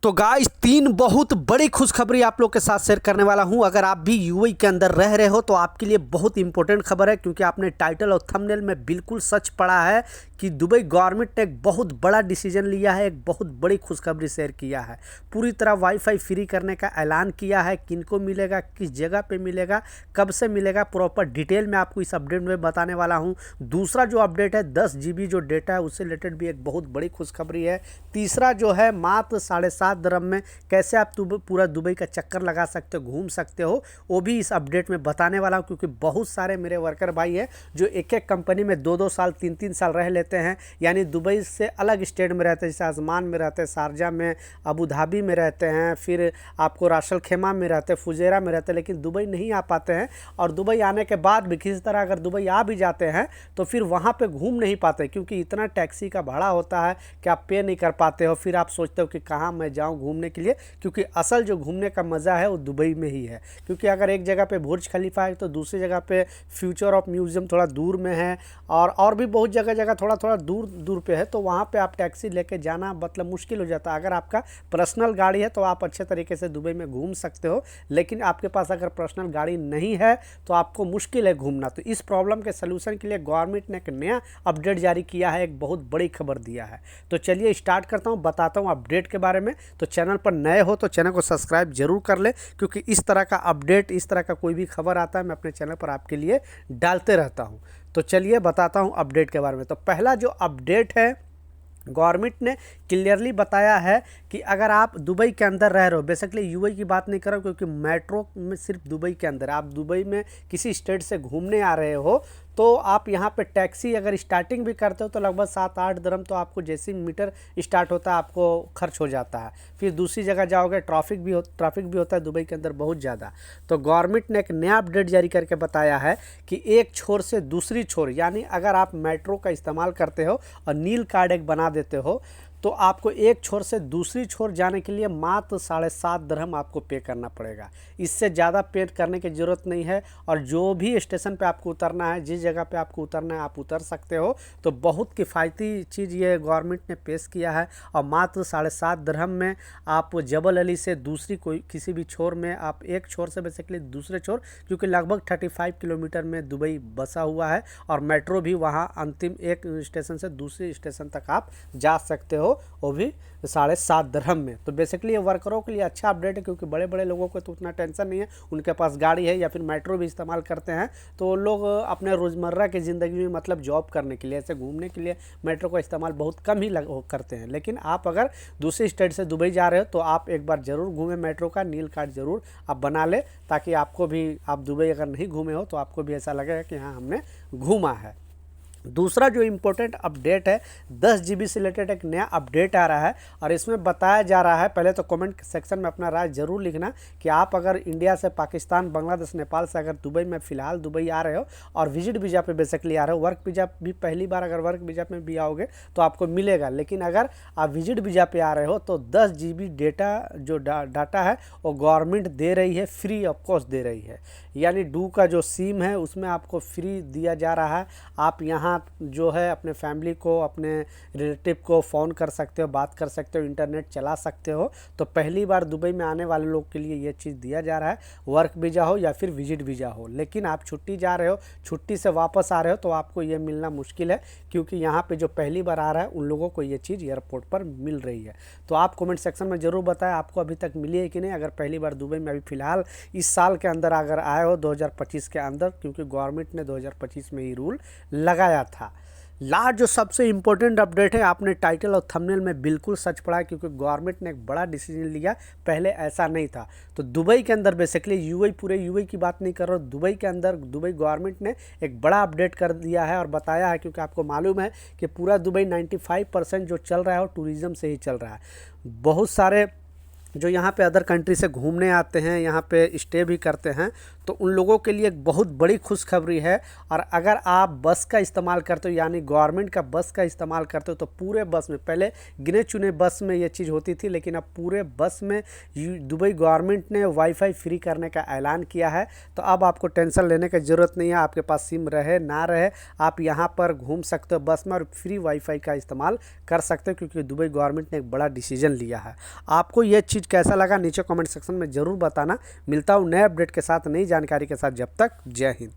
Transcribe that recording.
तो गाइस तीन बहुत बड़ी खुशखबरी आप लोग के साथ शेयर करने वाला हूं। अगर आप भी यूएई के अंदर रह रहे हो तो आपके लिए बहुत इंपॉर्टेंट खबर है, क्योंकि आपने टाइटल और थंबनेल में बिल्कुल सच पढ़ा है कि दुबई गवर्नमेंट ने एक बहुत बड़ा डिसीजन लिया है, एक बहुत बड़ी खुशखबरी शेयर किया है। पूरी तरह वाईफाई फ्री करने का ऐलान किया है। किनको मिलेगा, किस जगह पे मिलेगा, कब से मिलेगा, प्रॉपर डिटेल में आपको इस अपडेट में बताने वाला हूँ। दूसरा जो अपडेट है 10 GB जो डेटा है उससे रिलेटेड भी एक बहुत बड़ी खुशखबरी है। तीसरा जो है मात्र 7.5 दरम में कैसे आप पूरा दुबई का चक्कर लगा सकते हो, घूम सकते हो, वो भी इस अपडेट में बताने वाला हूँ। क्योंकि बहुत सारे मेरे वर्कर भाई हैं जो एक एक कंपनी में 2-2 साल 3-3 साल रह लेते हैं, यानी दुबई से अलग स्टेट में रहते हैं, जैसे आजमान में रहते हैं, शारजा में, अबू धाबी में रहते हैं, फिर आपको राशल खेमा में रहते हैं, फुजेरा में रहते हैं, लेकिन दुबई नहीं आ पाते हैं। और दुबई आने के बाद भी किसी तरह अगर दुबई आ भी जाते हैं तो फिर वहाँ पे घूम नहीं पाते, क्योंकि इतना टैक्सी का भाड़ा होता है कि आप पे नहीं कर पाते हो। फिर आप सोचते हो कि कहाँ मैं जाऊँ घूमने के लिए, क्योंकि असल जो घूमने का मज़ा है वो दुबई में ही है। क्योंकि अगर एक जगह पे बुर्ज खलीफा है तो दूसरी जगह पे फ्यूचर ऑफ म्यूज़ियम थोड़ा दूर में है, और भी बहुत जगह थोड़ा थोड़ा दूर दूर पे है, तो वहाँ पे आप टैक्सी लेके जाना मतलब मुश्किल हो जाता है। अगर आपका पर्सनल गाड़ी है तो आप अच्छे तरीके से दुबई में घूम सकते हो, लेकिन आपके पास अगर पर्सनल गाड़ी नहीं है तो आपको मुश्किल है घूमना। तो इस प्रॉब्लम के सलूशन के लिए गवर्नमेंट ने एक नया अपडेट जारी किया है, एक बहुत बड़ी खबर दिया है। तो चलिए स्टार्ट करता हूँ, बताता हूँ अपडेट के बारे में। तो चैनल पर नए हो तो चैनल को सब्सक्राइब जरूर कर ले, क्योंकि इस तरह का अपडेट, इस तरह का कोई भी खबर आता है मैं अपने चैनल पर आपके लिए डालते रहता हूँ। तो चलिए बताता हूँ अपडेट के बारे में। तो पहला जो अपडेट है, गवर्नमेंट ने क्लियरली बताया है कि अगर आप दुबई के अंदर रह रहे हो, बेसिकली यूएई की बात नहीं कर रहा हूँ क्योंकि मेट्रो में सिर्फ दुबई के अंदर, आप दुबई में किसी स्टेट से घूमने आ रहे हो तो आप यहाँ पे टैक्सी अगर स्टार्टिंग भी करते हो तो लगभग 7-8 दरम तो आपको जैसे मीटर स्टार्ट होता है आपको खर्च हो जाता है। फिर दूसरी जगह जाओगे ट्रैफिक भी होता है दुबई के अंदर बहुत ज़्यादा। तो गवर्नमेंट ने एक नया अपडेट जारी करके बताया है कि एक छोर से दूसरी छोर, यानी अगर आप मेट्रो का इस्तेमाल करते हो और नील कार्ड एक बना देते हो तो आपको एक छोर से दूसरी छोर जाने के लिए मात्र 7.5 दरहम आपको पे करना पड़ेगा। इससे ज़्यादा पे करने की ज़रूरत नहीं है, और जो भी स्टेशन पे आपको उतरना है, जिस जगह पे आपको उतरना है आप उतर सकते हो। तो बहुत किफ़ायती चीज़ ये गवर्नमेंट ने पेश किया है, और मात्र 7.5 दरहम में आप जबल अली से दूसरी कोई किसी भी छोर में, आप एक छोर से बेसिकली दूसरे छोर, क्योंकि लगभग 35 किलोमीटर में दुबई बसा हुआ है, और मेट्रो भी वहाँ अंतिम एक स्टेशन से दूसरे स्टेशन तक आप जा सकते हो, वो भी 7.5 दरहम में। तो बेसिकली ये वर्करों के लिए अच्छा अपडेट है, क्योंकि बड़े बड़े लोगों को तो उतना टेंशन नहीं है, उनके पास गाड़ी है या फिर मेट्रो भी इस्तेमाल करते हैं, तो वो लोग अपने रोज़मर्रा की ज़िंदगी में मतलब जॉब करने के लिए, ऐसे घूमने के लिए मेट्रो का इस्तेमाल बहुत कम ही करते हैं। लेकिन आप अगर दूसरी स्टेट से दुबई जा रहे हो तो आप एक बार ज़रूर घूमें, मेट्रो का नील कार्ड ज़रूर आप बना ले, ताकि आपको भी, आप दुबई अगर नहीं घूमे हो तो आपको भी ऐसा लगेगा कि हाँ हमने घूमा है। दूसरा जो इम्पोर्टेंट अपडेट है, 10 GB से रिलेटेड एक नया अपडेट आ रहा है, और इसमें बताया जा रहा है, पहले तो कमेंट सेक्शन में अपना राय ज़रूर लिखना कि आप अगर इंडिया से, पाकिस्तान, बांग्लादेश, नेपाल से अगर दुबई में फ़िलहाल दुबई आ रहे हो और विजिट वीज़ा पे बेसिकली आ रहे हो, वर्क वीज़ा भी पहली बार अगर वर्क वीज़ा में भी आओगे तो आपको मिलेगा, लेकिन अगर आप विजिट वीज़ा पे आ रहे हो तो 10 GB डेटा जो डाटा है वो गवर्नमेंट दे रही है, फ्री ऑफ कॉस्ट दे रही है। यानी डू का जो सिम है उसमें आपको फ्री दिया जा रहा है। आप यहाँ जो है अपने फैमिली को, अपने रिलेटिव को फ़ोन कर सकते हो, बात कर सकते हो, इंटरनेट चला सकते हो। तो पहली बार दुबई में आने वाले लोग के लिए ये चीज़ दिया जा रहा है, वर्क वीज़ा हो या फिर विजिट वीज़ा हो। लेकिन आप छुट्टी जा रहे हो, छुट्टी से वापस आ रहे हो तो आपको ये मिलना मुश्किल है, क्योंकि यहाँ पे जो पहली बार आ रहा है उन लोगों को ये चीज़ एयरपोर्ट पर मिल रही है। तो आप कमेंट सेक्शन में ज़रूर बताएं आपको अभी तक मिली है कि नहीं, अगर पहली बार दुबई में अभी फ़िलहाल इस साल के अंदर अगर आए हो 2025 के अंदर, क्योंकि गवर्नमेंट ने 2025 में ही रूल लगाया था। लास्ट जो सबसे इम्पोर्टेंट अपडेट है, आपने टाइटल और थंबनेल में बिल्कुल सच पढ़ा, क्योंकि गवर्नमेंट ने एक बड़ा डिसीजन लिया, पहले ऐसा नहीं था। तो दुबई के अंदर बेसिकली यूएई, पूरे यूएई की बात नहीं कर रहा हूँ, दुबई के अंदर दुबई गवर्नमेंट ने एक बड़ा अपडेट कर दिया है और बताया है, क्योंकि आपको मालूम है कि पूरा दुबई 95% जो चल रहा है वो टूरिज़्म से ही चल रहा है। बहुत सारे जो यहाँ पे अदर कंट्री से घूमने आते हैं, यहाँ पे स्टे भी करते हैं, तो उन लोगों के लिए एक बहुत बड़ी खुशखबरी है। और अगर आप बस का इस्तेमाल करते हो, यानी गवर्नमेंट का बस का इस्तेमाल करते हो, तो पूरे बस में, पहले गिने चुने बस में ये चीज़ होती थी, लेकिन अब पूरे बस में दुबई गवर्नमेंट ने वाईफाई फ्री करने का ऐलान किया है। तो अब आपको टेंशन लेने की ज़रूरत नहीं है, आपके पास सिम रहे ना रहे, आप यहाँ पर घूम सकते हो बस में और फ्री वाईफाई का इस्तेमाल कर सकते हो, क्योंकि दुबई गवर्नमेंट ने एक बड़ा डिसीजन लिया है। आपको ये चीज़ कैसा लगा नीचे कमेंट सेक्शन में ज़रूर बताना। मिलता हूँ नए अपडेट के साथ, नई जानकारी के साथ। जब तक जय हिंद।